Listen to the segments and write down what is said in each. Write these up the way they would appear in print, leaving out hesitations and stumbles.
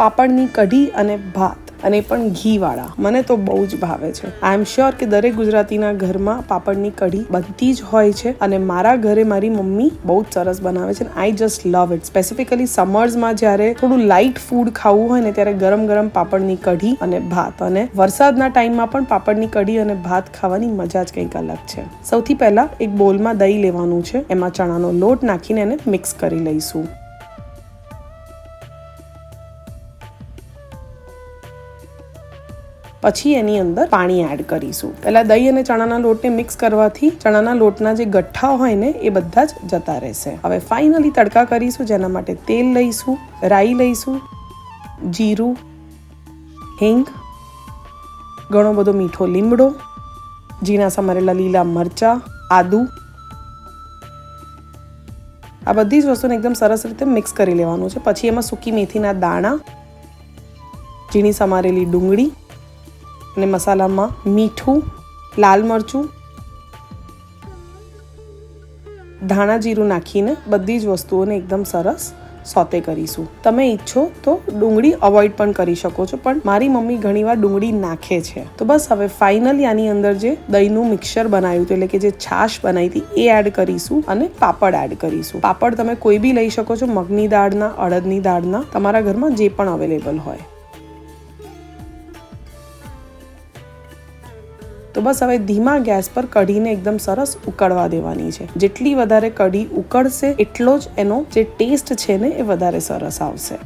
પાપડની કઢી અને ભાત, અને પણ ઘીવાળા. મને તો બહુ જ ભાવે છે. આઈ એમ શ્યોર કે દરેક ગુજરાતીના ઘરમાં પાપડની કઢી બનતી જ હોય છે, અને મારા ઘરે મારી મમ્મી બહુ જ સરસ બનાવે છે. I just love it. Specifically સમર્સમાં જ્યારે થોડું લાઇટ ફૂડ ખાવું હોય ને, ત્યારે ગરમ ગરમ પાપડની કઢી અને ભાત, અને વરસાદના ટાઈમમાં પણ પાપડની કઢી અને ભાત ખાવાની મજા જ કંઈક અલગ છે. સૌથી પહેલા એક બોલમાં દહીં લેવાનું છે, એમાં ચણાનો લોટ નાખીને એને મિક્સ કરી લઈશું. પછી એની અંદર પાણી એડ કરીશું. પહેલા દહીં અને ચણાના લોટને મિક્સ કરવાથી ચણાના લોટના જે ગઠ્ઠા હોય ને એ બધા જ જતા રહેશે. હવે ફાઇનલી તડકા કરીશું, જેના માટે તેલ લઈશું, રાઈ લઈશું, જીરું, હિંગ, ઘણો બધો મીઠો લીમડો, ઝીણા સમારેલા લીલા મરચા, આદુ. આ બધી જ વસ્તુને એકદમ સરસ રીતે મિક્સ કરી લેવાનું છે. પછી એમાં સૂકી મેથીના દાણા, ઝીણી સમારેલી ડુંગળી અને મસાલામાં મીઠું, લાલ મરચું, ધાણા જીરું નાખીને બધી જ વસ્તુઓને એકદમ સરસ સોતે કરીશું. તમે ઈચ્છો તો ડુંગળી અવોઇડ પણ કરી શકો છો, પણ મારી મમ્મી ઘણીવાર ડુંગળી નાખે છે. તો બસ હવે ફાઇનલી આની અંદર જે દહીંનું મિક્સર બનાવ્યું હતું, એટલે કે જે છાશ બનાવી હતી, એ એડ કરીશું અને પાપડ એડ કરીશું. પાપડ તમે કોઈ બી લઈ શકો છો, મગની દાળના, અડદની દાળના, તમારા ઘરમાં જે પણ અવેલેબલ હોય. તો બસ હવે ધીમા ગેસ પર કઢીને એકદમ સરસ ઉકળવા દેવાની છે. જેટલી વધારે કઢી ઉકળશે એટલો જ એનો જે ટેસ્ટ છે ને એ વધારે સરસ આવશે.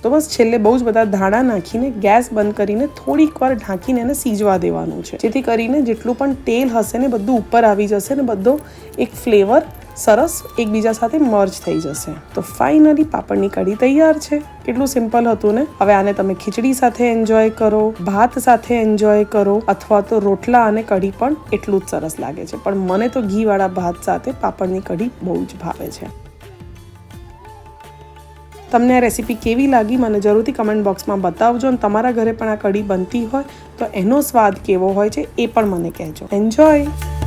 તો બસ છેલ્લે બહુ જ બધા ધાણા નાખીને ગેસ બંધ કરીને થોડીક વાર ઢાંકીને એને સીજવા દેવાનું છે, જેથી કરીને જેટલું પણ તેલ હશે ને બધું ઉપર આવી જશે ને બધો એક ફ્લેવર સરસ એકબીજા સાથે મર્જ થઈ જશે. તો ફાઇનલી પાપડની કઢી તૈયાર છે. કેટલું સિમ્પલ હતું ને. હવે આને તમે ખીચડી સાથે એન્જોય કરો, ભાત સાથે એન્જોય કરો, અથવા તો રોટલા અને કઢી પણ એટલું જ સરસ લાગે છે. પણ મને તો ઘીવાળા ભાત સાથે પાપડની કઢી બહુ જ ભાવે છે. તમને આ રેસીપી કેવી લાગી મને જરૂરથી કમેન્ટ બોક્સમાં બતાવજો, અને તમારા ઘરે પણ આ કઢી બનતી હોય તો એનો સ્વાદ કેવો હોય છે એ પણ મને કહેજો. એન્જોય.